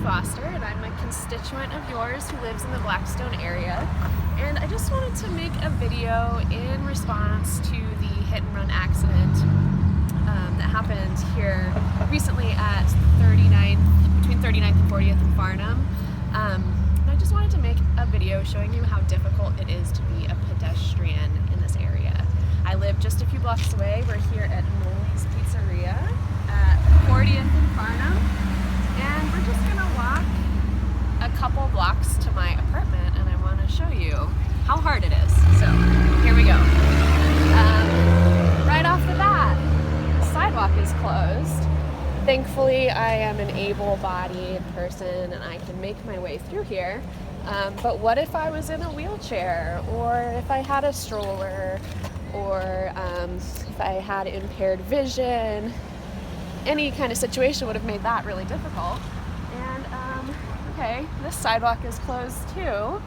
Foster, and I'm a constituent of yours who lives in the Blackstone area. And I just wanted to make a video in response to the hit and run accident that happened here recently at between 39th and 40th in Farnam. And I just wanted to make a video showing you how difficult it is to be a pedestrian in this area. I live just a few blocks away. We're here at Molly's Pizzeria at 40th and Farnam, and we're just gonna walk a couple blocks to my apartment, and I want to show you how hard it is. So here we go. Right off the bat, the sidewalk is closed. Thankfully, I am an able-bodied person and I can make my way through here. But what if I was in a wheelchair, or if I had a stroller, or if I had impaired vision? Any kind of situation would have made that really difficult. And okay, this sidewalk is closed too.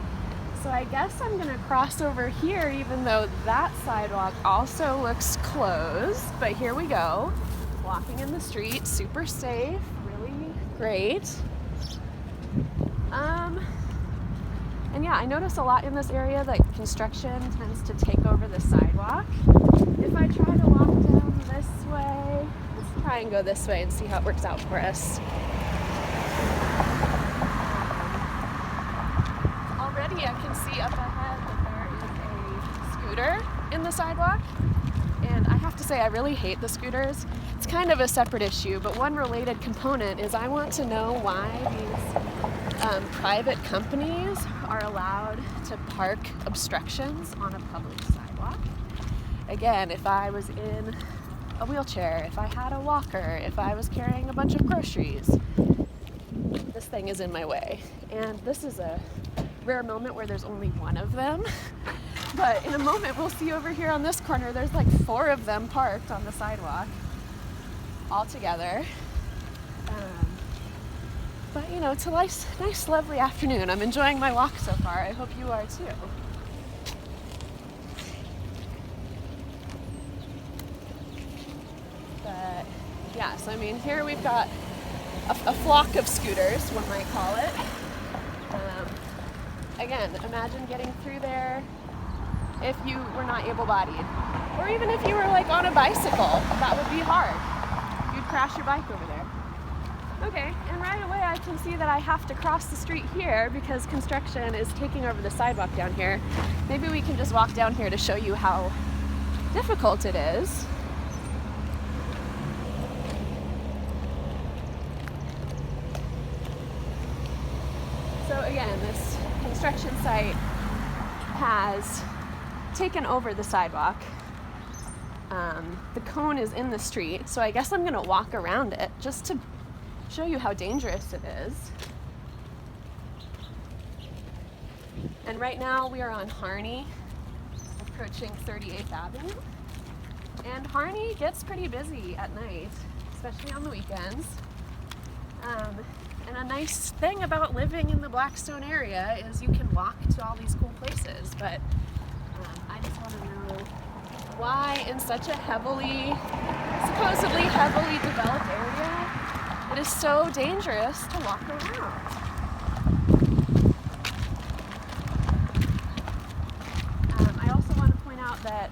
So I guess I'm gonna cross over here, even though that sidewalk also looks closed. But here we go, walking in the street, super safe, really great. And yeah, I notice a lot in this area that construction tends to take over the sidewalk. If I try to walk down this way, let's try and go this way and see how it works out for us. Already I can see up ahead that there is a scooter in the sidewalk. And I have to say, I really hate the scooters. It's kind of a separate issue, but one related component is I want to know why these private companies are allowed to park obstructions on a public sidewalk. Again, if I was in a wheelchair, if I had a walker, if I was carrying a bunch of groceries, this thing is in my way. And this is a rare moment where there's only one of them. But in a moment, we'll see over here on this corner, there's like 4 of them parked on the sidewalk all together. But you know, it's a nice, lovely afternoon. I'm enjoying my walk so far. I hope you are too. But yeah, so I mean, here we've got a flock of scooters, one might call it. Again, imagine getting through there if you were not able-bodied, or even if you were like on a bicycle. That would be hard. You'd crash your bike over there. Okay, and right away I can see that I have to cross the street here because construction is taking over the sidewalk down here. Maybe we can just walk down here to show you how difficult it is. So again, this construction site has taken over the sidewalk. The cone is in the street, so I guess I'm gonna walk around it just to show you how dangerous it is. And right now we are on Harney, approaching 38th Avenue. And Harney gets pretty busy at night, especially on the weekends. And a nice thing about living in the Blackstone area is you can walk to all these cool places, but I just want to know why in such a supposedly heavily developed area, it is so dangerous to walk around. I also want to point out that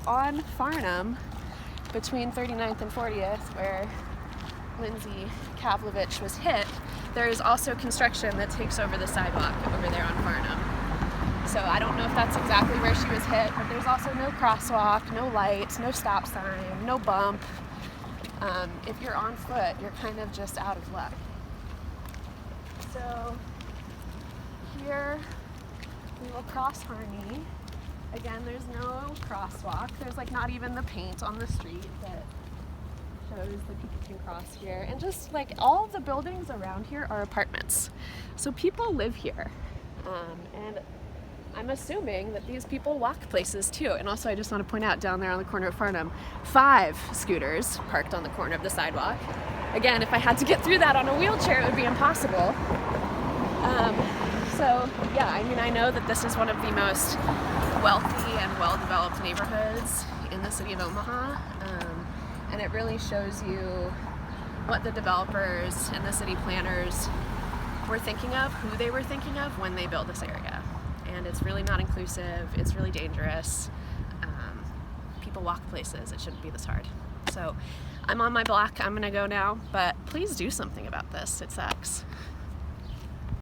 on Farnam, between 39th and 40th, where Lindsay Kavlovich was hit, there is also construction that takes over the sidewalk over there on Farnam. So I don't know if that's exactly where she was hit, but there's also no crosswalk, no lights, no stop sign, no bump. If you're on foot, you're kind of just out of luck. So here we will cross Harney. Again, there's no crosswalk. There's like not even the paint on the street that shows that people can cross here. And just like all of the buildings around here are apartments. So people live here. And I'm assuming that these people walk places too. And also I just want to point out down there on the corner of Farnam, 5 scooters parked on the corner of the sidewalk. Again, if I had to get through that on a wheelchair, it would be impossible. So yeah, I mean, I know that this is one of the most wealthy and well-developed neighborhoods in the city of Omaha. And it really shows you what the developers and the city planners were thinking of, who they were thinking of when they built this area. And it's really not inclusive, it's really dangerous. People walk places, it shouldn't be this hard. So I'm on my block, I'm gonna go now, but please do something about this, it sucks.